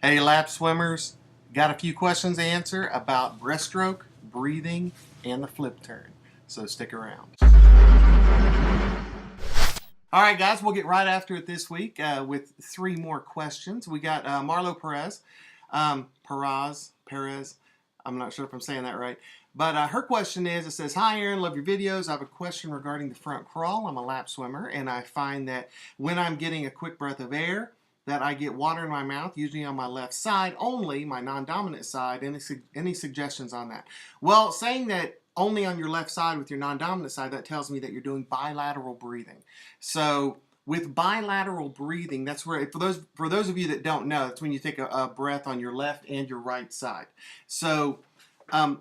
Hey, lap swimmers, got a few questions to answer about breaststroke, breathing, and the flip turn. So stick around. All right, guys, we'll get right after it this week with 3 more questions. We got Marlo Perez, Perez. I'm not sure if I'm saying that right. But her question is, it says, "Hi, Aaron, love your videos. I have a question regarding the front crawl. I'm a lap swimmer, and I find that when I'm getting a quick breath of air, that I get water in my mouth, usually on my left side only, my non-dominant side. Any suggestions on that?" Well, saying that only on your left side with your non-dominant side, that tells me that you're doing bilateral breathing. So with bilateral breathing, that's where, for those of you that don't know, that's when you take a breath on your left and your right side. So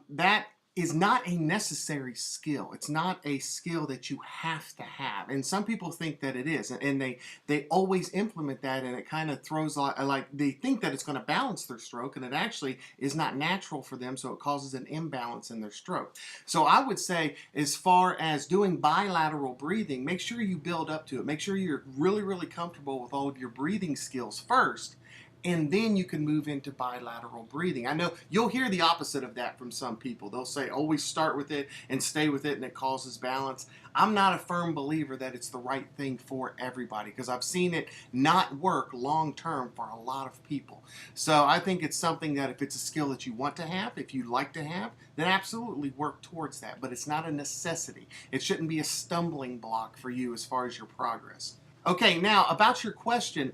that is not a necessary skill. It's not a skill that you have to have. And some people think that it is. And they always implement that, and it kind of throws, like they think that it's going to balance their stroke, and it actually is not natural for them, so it causes an imbalance in their stroke. So I would say, as far as doing bilateral breathing, make sure you build up to it. Make sure you're really, really comfortable with all of your breathing skills first, and then you can move into bilateral breathing. I know you'll hear the opposite of that from some people. They'll say always start with it and stay with it and it causes balance. I'm not a firm believer that it's the right thing for everybody, because I've seen it not work long term for a lot of people. So I think it's something that if it's a skill that you want to have, if you like to have, then absolutely work towards that. But it's not a necessity. It shouldn't be a stumbling block for you as far as your progress. Okay, now about your question,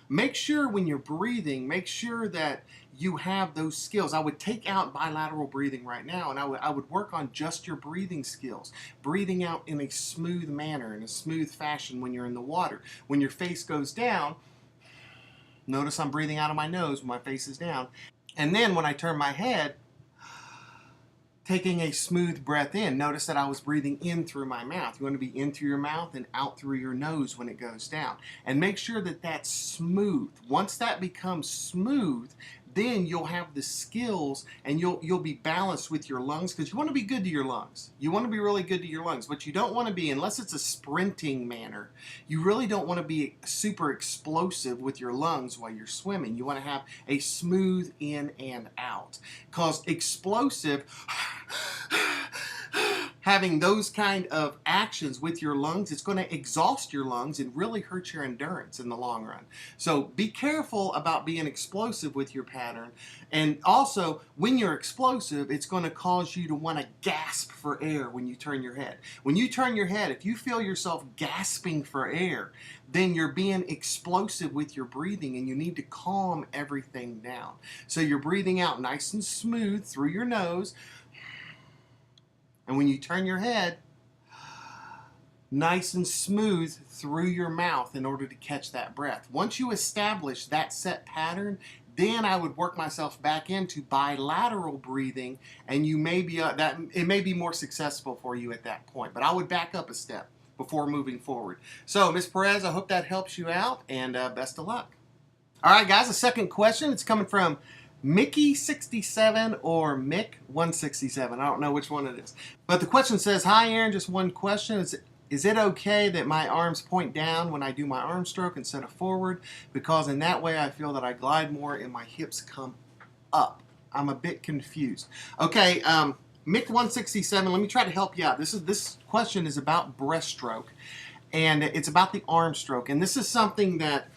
make sure when you're breathing, make sure that you have those skills. I would take out bilateral breathing right now, and I would work on just your breathing skills. Breathing out in a smooth manner, in a smooth fashion when you're in the water. When your face goes down, notice I'm breathing out of my nose when my face is down. And then when I turn my head, taking a smooth breath in. Notice that I was breathing in through my mouth. You want to be in through your mouth and out through your nose when it goes down. And make sure that that's smooth. Once that becomes smooth, then you'll have the skills, and you'll be balanced with your lungs, because you want to be good to your lungs. You want to be really good to your lungs, but you don't want to be, unless it's a sprinting manner, you really don't want to be super explosive with your lungs while you're swimming. You want to have a smooth in and out, because explosive having those kind of actions with your lungs, it's going to exhaust your lungs and really hurt your endurance in the long run. So be careful about being explosive with your pattern. And also, when you're explosive, it's going to cause you to want to gasp for air when you turn your head. When you turn your head, if you feel yourself gasping for air, then you're being explosive with your breathing, and you need to calm everything down. So you're breathing out nice and smooth through your nose. And when you turn your head, nice and smooth through your mouth in order to catch that breath. Once you establish that set pattern, then I would work myself back into bilateral breathing, and you may be it may be more successful for you at that point. But I would back up a step before moving forward. So, Ms. Perez, I hope that helps you out, and best of luck. All right, guys, the second question, it's coming from Mickey67 or Mick167. I don't know which one it is. But the question says, "Hi, Aaron, just one question. Is it okay that my arms point down when I do my arm stroke instead of forward? Because in that way I feel that I glide more and my hips come up. I'm a bit confused." Okay, Mick167, let me try to help you out. This question is about breaststroke, and it's about the arm stroke. And this is something that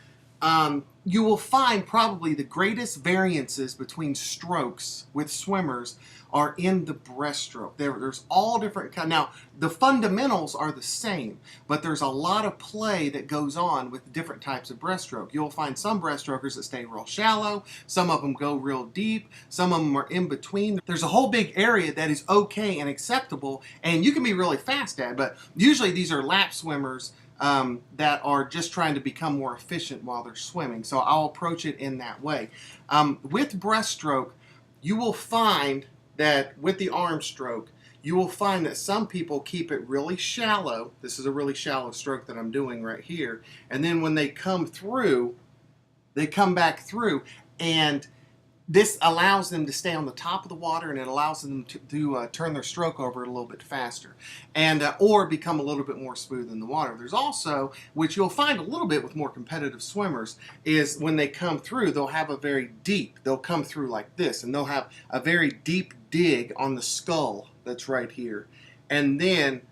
you will find probably the greatest variances between strokes with swimmers are in the breaststroke. There's all different kinds. Now, the fundamentals are the same, but there's a lot of play that goes on with different types of breaststroke. You'll find some breaststrokers that stay real shallow, some of them go real deep, some of them are in between. There's a whole big area that is okay and acceptable, and you can be really fast at it, but usually these are lap swimmers that are just trying to become more efficient while they're swimming. So I'll approach it in that way. With breaststroke, you will find that with the arm stroke, you will find that some people keep it really shallow. This is a really shallow stroke that I'm doing right here. And then when they come through, they come back through, and this allows them to stay on the top of the water, and it allows them to turn their stroke over a little bit faster, and or become a little bit more smooth in the water. There's also, which you'll find a little bit with more competitive swimmers, is when they come through, they'll have a very deep, they'll come through like this, and they'll have a very deep dig on the skull that's right here, and then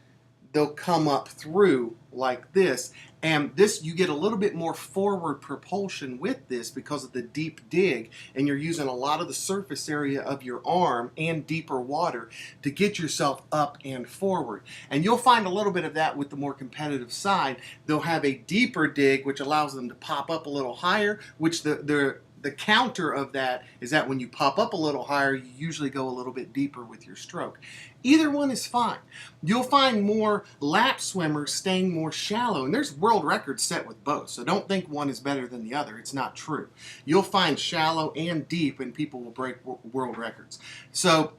they'll come up through like this, and this, you get a little bit more forward propulsion with this because of the deep dig, and you're using a lot of the surface area of your arm and deeper water to get yourself up and forward. And you'll find a little bit of that with the more competitive side. They'll have a deeper dig, which allows them to pop up a little higher, which the counter of that is that when you pop up a little higher, you usually go a little bit deeper with your stroke. Either one is fine. You'll find more lap swimmers staying more shallow, and there's world records set with both, so don't think one is better than the other. It's not true. You'll find shallow and deep, and people will break world records. So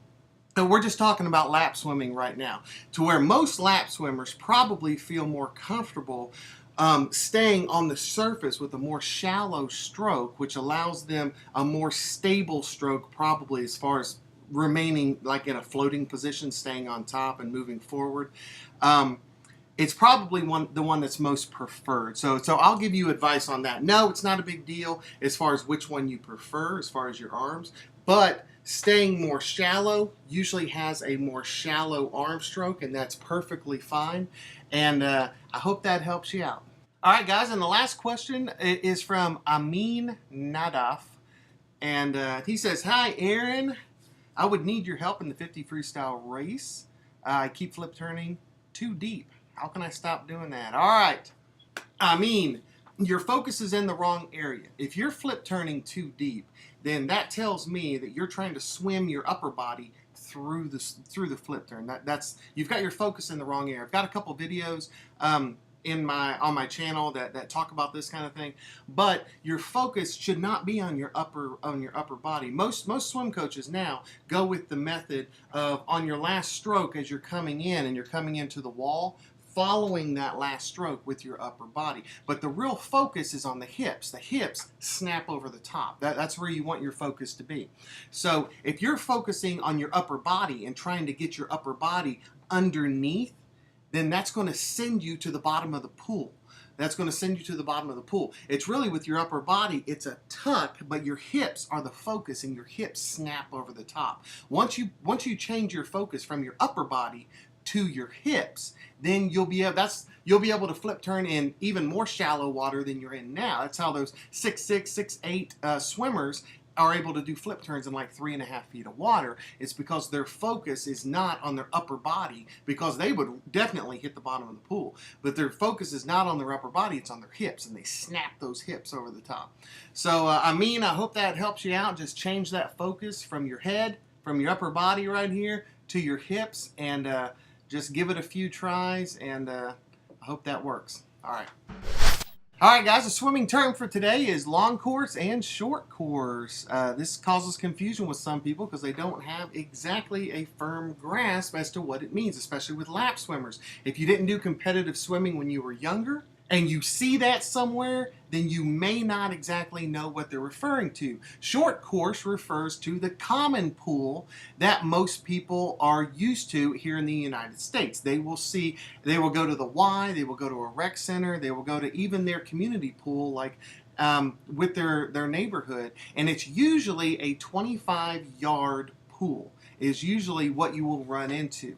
we're just talking about lap swimming right now, to where most lap swimmers probably feel more comfortable staying on the surface with a more shallow stroke, which allows them a more stable stroke, probably as far as remaining like in a floating position, staying on top and moving forward. It's probably the one that's most preferred. So I'll give you advice on that. No, it's not a big deal as far as which one you prefer as far as your arms, but staying more shallow usually has a more shallow arm stroke, and that's perfectly fine. And I hope that helps you out. All right, guys, and the last question is from Amin Nadaf, and he says, "Hi, Aaron. I would need your help in the 50 freestyle race. I keep flip turning too deep. How can I stop doing that?" All right, Amin, your focus is in the wrong area. If you're flip turning too deep, then that tells me that you're trying to swim your upper body through the flip turn. That's you've got your focus in the wrong area. I've got a couple videos on my channel that talk about this kind of thing, but your focus should not be on your upper body. Most swim coaches now go with the method of, on your last stroke, as you're coming in and you're coming into the wall, following that last stroke with your upper body. But the real focus is on the hips. The hips snap over the top. That's where you want your focus to be. So if you're focusing on your upper body and trying to get your upper body underneath, then that's going to send you to the bottom of the pool. That's going to send you to the bottom of the pool. It's really with your upper body, it's a tuck, but your hips are the focus, and your hips snap over the top. Once you change your focus from your upper body to your hips, then you'll be able to flip turn in even more shallow water than you're in now. That's how those 6'6", 6'8" swimmers are able to do flip turns in like 3.5 feet of water. It's because their focus is not on their upper body, because they would definitely hit the bottom of the pool. But their focus is not on their upper body, it's on their hips, and they snap those hips over the top. So, I hope that helps you out. Just change that focus from your head, from your upper body right here, to your hips, and just give it a few tries, and I hope that works. All right. All right, guys, the swimming term for today is long course and short course. This causes confusion with some people because they don't have exactly a firm grasp as to what it means, especially with lap swimmers. If you didn't do competitive swimming when you were younger, and you see that somewhere, then you may not exactly know what they're referring to. Short course refers to the common pool that most people are used to here in the United States. They will go to the Y, they will go to a rec center, they will go to even their community pool, like with their neighborhood, and it's usually a 25-yard pool is usually what you will run into.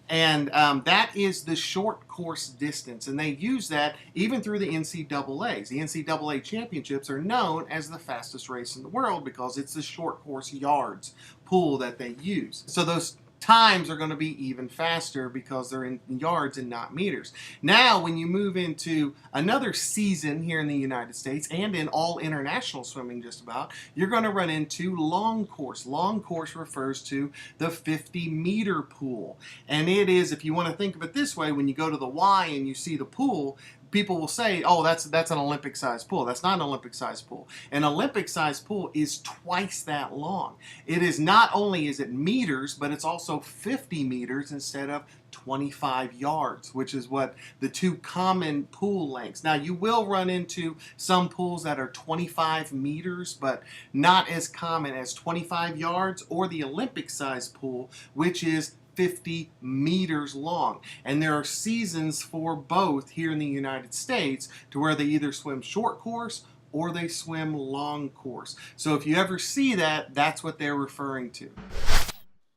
And that is the short course distance. And they use that even through the NCAAs. The NCAA championships are known as the fastest race in the world because it's the short course yards pool that they use. So those times are going to be even faster because they're in yards and not meters. Now, when you move into another season here in the United States and in all international swimming just about, you're going to run into long course. Long course refers to the 50-meter pool. And it is, if you want to think of it this way, when you go to the Y and you see the pool, people will say, oh, that's an Olympic-sized pool. That's not an Olympic-sized pool. An Olympic-sized pool is twice that long. It is not only is it meters, but it's also 50 meters instead of 25 yards, which is what the two common pool lengths. Now, you will run into some pools that are 25 meters, but not as common as 25 yards or the Olympic-sized pool, which is 50 meters long. And there are seasons for both here in the United States to where they either swim short course or they swim long course. So if you ever see that, that's what they're referring to.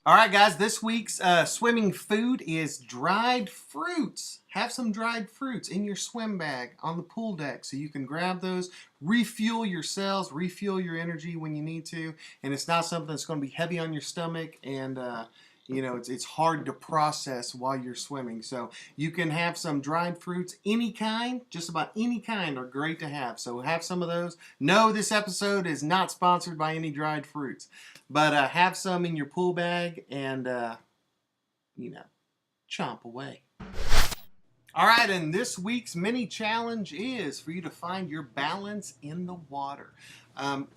All right, guys, this week's swimming food is dried fruits. Have some dried fruits in your swim bag on the pool deck so you can grab those, refuel your cells, refuel your energy when you need to, and it's not something that's going to be heavy on your stomach and you know, it's hard to process while you're swimming. So you can have some dried fruits, any kind, just about any kind are great to have. So have some of those. No, this episode is not sponsored by any dried fruits, but have some in your pool bag and, you know, chomp away. All right, and this week's mini challenge is for you to find your balance in the water.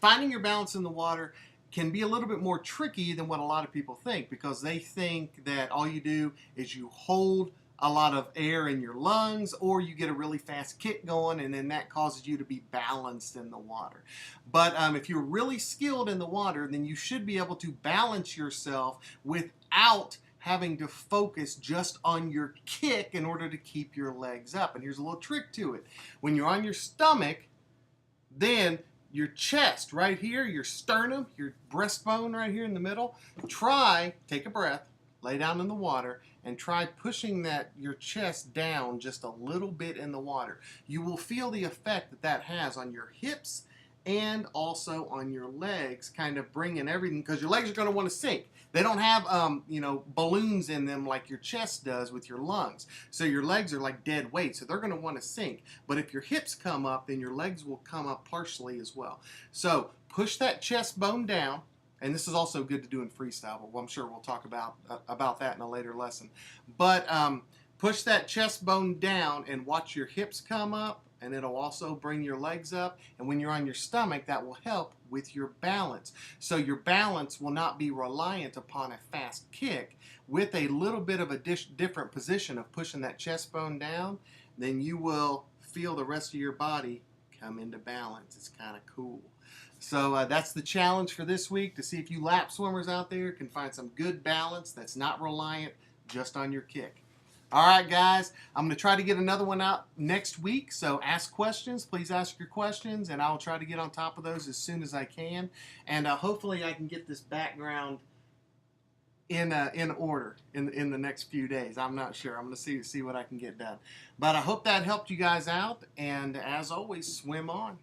Finding your balance in the water can be a little bit more tricky than what a lot of people think, because they think that all you do is you hold a lot of air in your lungs or you get a really fast kick going and then that causes you to be balanced in the water. But if you're really skilled in the water, then you should be able to balance yourself without having to focus just on your kick in order to keep your legs up. And here's a little trick to it. When you're on your stomach, then your chest right here, your sternum, your breastbone right here in the middle, take a breath, lay down in the water, and try pushing your chest down just a little bit in the water. You will feel the effect that that has on your hips and also on your legs, kind of bringing everything, because your legs are going to want to sink. They don't have, you know, balloons in them like your chest does with your lungs. So your legs are like dead weight, so they're going to want to sink. But if your hips come up, then your legs will come up partially as well. So push that chest bone down, and this is also good to do in freestyle, but I'm sure we'll talk about that in a later lesson. But push that chest bone down and watch your hips come up, and it'll also bring your legs up. And when you're on your stomach, that will help with your balance. So your balance will not be reliant upon a fast kick. With a little bit of a different position of pushing that chest bone down, then you will feel the rest of your body come into balance. It's kind of cool. So that's the challenge for this week, to see if you lap swimmers out there can find some good balance that's not reliant just on your kick. All right, guys, I'm going to try to get another one out next week, so ask questions. Please ask your questions, and I'll try to get on top of those as soon as I can. And hopefully I can get this background in order in the next few days. I'm not sure. I'm going to see what I can get done. But I hope that helped you guys out, and as always, swim on.